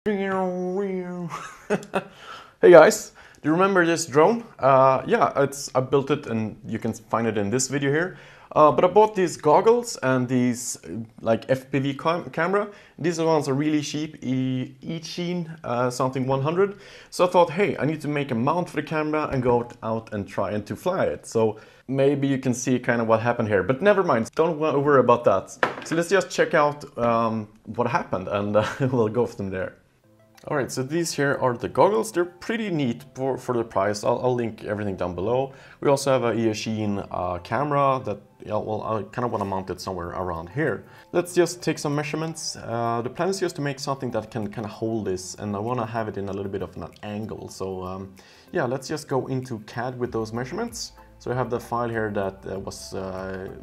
Hey guys, do you remember this drone? Yeah, I built it and you can find it in this video here. But I bought these goggles and these like FPV camera. These ones are really cheap, each something 100. So I thought, hey, I need to make a mount for the camera and go out and try and to fly it. So maybe you can see kind of what happened here, but never mind, don't worry about that. So let's just check out what happened and we'll go from there. Alright, so these here are the goggles. They're pretty neat for the price. I'll link everything down below. We also have a Eachine camera that, yeah, well, I kind of want to mount it somewhere around here. Let's just take some measurements. The plan is just to make something that can kind of hold this, and I want to have it in a little bit of an angle. So yeah, let's just go into CAD with those measurements. So I have the file here that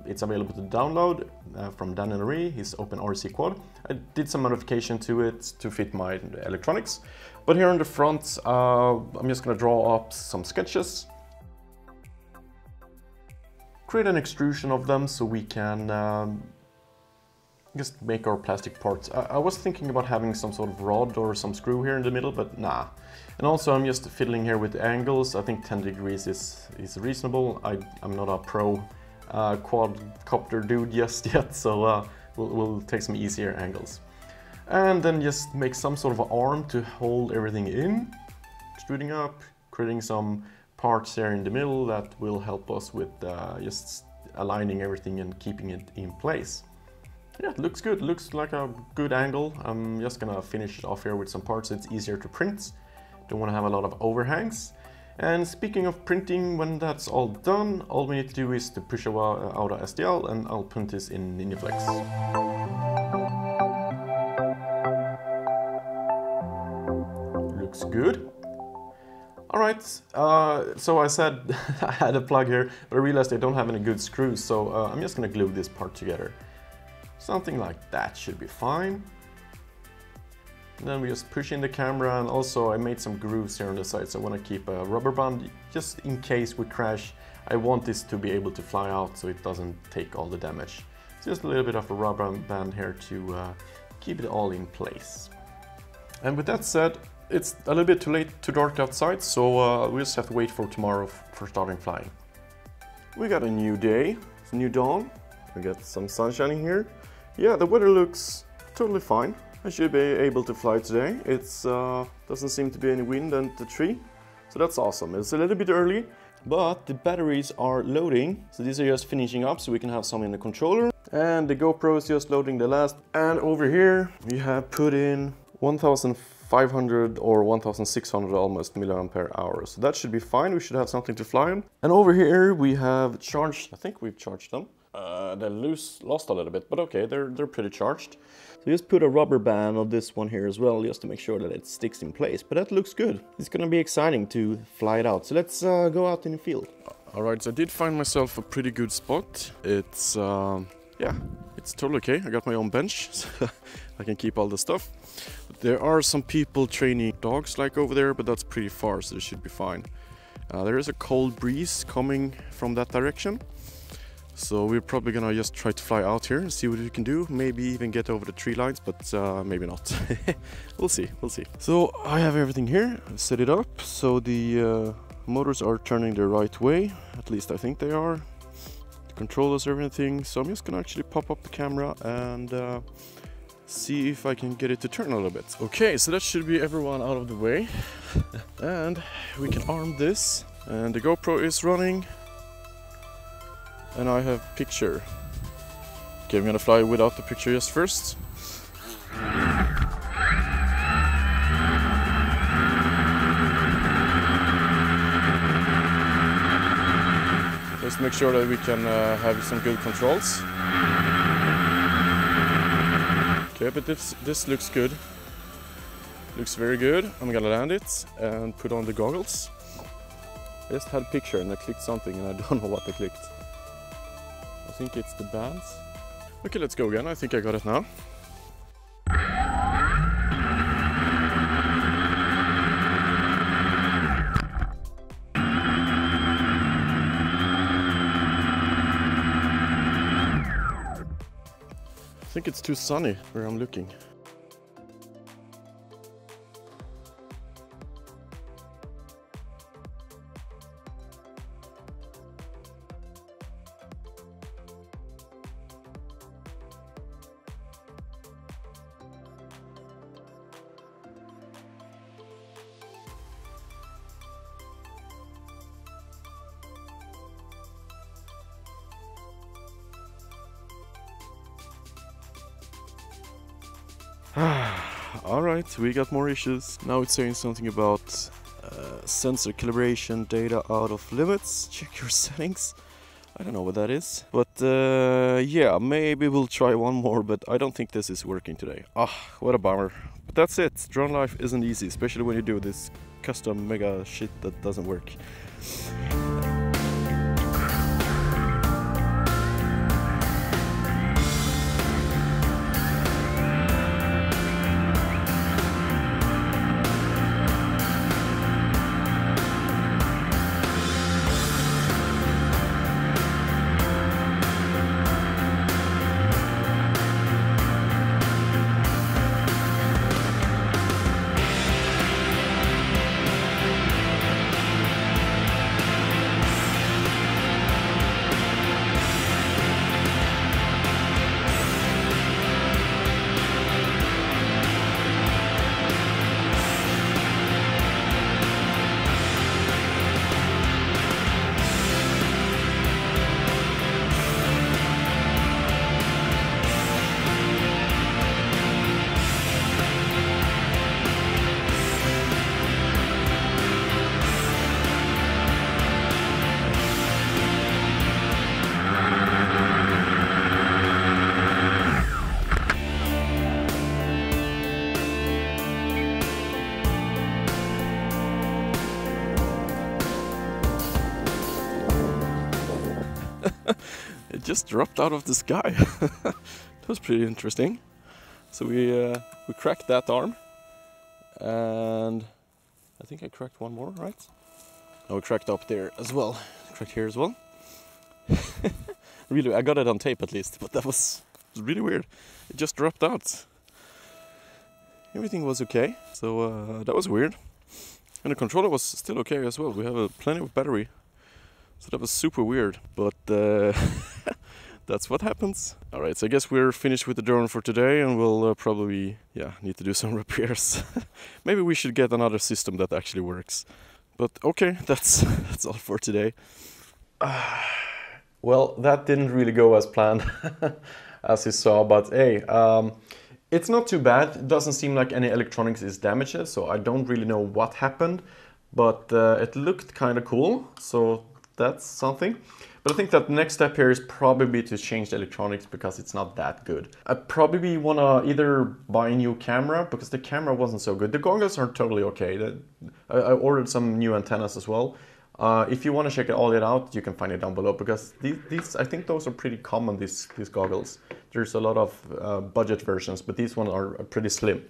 it's available to download from Dan and Marie, his OpenRC Quad. I did some modification to it to fit my electronics. But here on the front, I'm just gonna draw up some sketches. Create an extrusion of them so we can just make our plastic parts. I was thinking about having some sort of rod or some screw here in the middle, but nah. And also I'm just fiddling here with the angles. I think 10 degrees is reasonable. I'm not a pro quadcopter dude just yet, so we'll take some easier angles. And then just make some sort of an arm to hold everything in, extruding up, creating some parts there in the middle that will help us with just aligning everything and keeping it in place. Yeah, it looks good, looks like a good angle. I'm just gonna finish it off here with some parts so it's easier to print. Don't want to have a lot of overhangs. And speaking of printing, when that's all done, all we need to do is to push out a STL and I'll print this in Ninjaflex. Looks good. Alright, so I said I had a plug here, but I realized I don't have any good screws, so I'm just gonna glue this part together. Something like that should be fine. And then we just push in the camera, and also I made some grooves here on the side, so I want to keep a rubber band just in case we crash. I want this to be able to fly out so it doesn't take all the damage. So just a little bit of a rubber band here to keep it all in place. And with that said, it's a little bit too dark outside, so we just have to wait for tomorrow for starting flying. We got a new day, it's a new dawn. We got some sunshine in here. Yeah, the weather looks totally fine. I should be able to fly today. It doesn't seem to be any wind in the tree, so that's awesome. It's a little bit early, but the batteries are loading. So these are just finishing up so we can have some in the controller. And the GoPro is just loading the last. And over here we have put in 1500 or 1600 almost milliampere hours. So that should be fine. We should have something to fly on. And over here we have charged, I think we've charged them. They lost a little bit, but okay, they're pretty charged. So just put a rubber band on this one here as well, just to make sure that it sticks in place. But that looks good. It's gonna be exciting to fly it out. So let's go out in the field. Alright, so I did find myself a pretty good spot. It's, yeah, it's totally okay. I got my own bench, so I can keep all the stuff. But there are some people training dogs like over there, but that's pretty far, so it should be fine. There is a cold breeze coming from that direction. So we're probably gonna just try to fly out here and see what we can do. Maybe even get over the tree lines, but maybe not. We'll see, we'll see. So I have everything here, I've set it up. So the motors are turning the right way. At least I think they are. The controllers, everything. So I'm just gonna actually pop up the camera and see if I can get it to turn a little bit. Okay, so that should be everyone out of the way. And we can arm this. And the GoPro is running. And I have picture. Okay, I'm gonna fly without the picture just first. Just make sure that we can have some good controls. Okay, but this looks good. Looks very good. I'm gonna land it and put on the goggles. I just had a picture and I clicked something and I don't know what I clicked. I think it's the bands. Okay, let's go again. I think I got it now. I think it's too sunny where I'm looking. Alright, we got more issues. Now it's saying something about sensor calibration data out of limits. Check your settings. I don't know what that is. But yeah, maybe we'll try one more, but I don't think this is working today. What a bummer. But that's it. Drone life isn't easy, especially when you do this custom mega shit that doesn't work. It just dropped out of the sky. That was pretty interesting. So we cracked that arm, and I think I cracked one more, right? Oh, we cracked up there as well. Cracked here as well. Really, I got it on tape at least, but that was really weird. It just dropped out. Everything was okay, so that was weird. And the controller was still okay as well. We have plenty of battery. So that was super weird, but that's what happens. Alright, so I guess we're finished with the drone for today, and we'll probably, need to do some repairs. Maybe we should get another system that actually works. But okay, that's all for today. Well, that didn't really go as planned, as you saw, but hey, it's not too bad. It doesn't seem like any electronics is damaged, so I don't really know what happened, but it looked kind of cool, so that's something. But I think that the next step here is probably to change the electronics because it's not that good. I probably want to either buy a new camera because the camera wasn't so good. The goggles are totally okay. I ordered some new antennas as well. If you want to check all it out, you can find it down below because these I think those are pretty common, these goggles. There's a lot of budget versions, but these ones are pretty slim.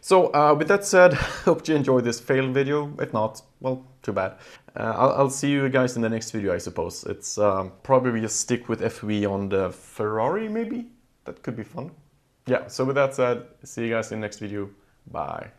So with that said, hope you enjoyed this fail video. If not, well, too bad. I'll see you guys in the next video, I suppose. It's probably just stick with FPV on the Ferrari, maybe? That could be fun. Yeah, so with that said, see you guys in the next video. Bye.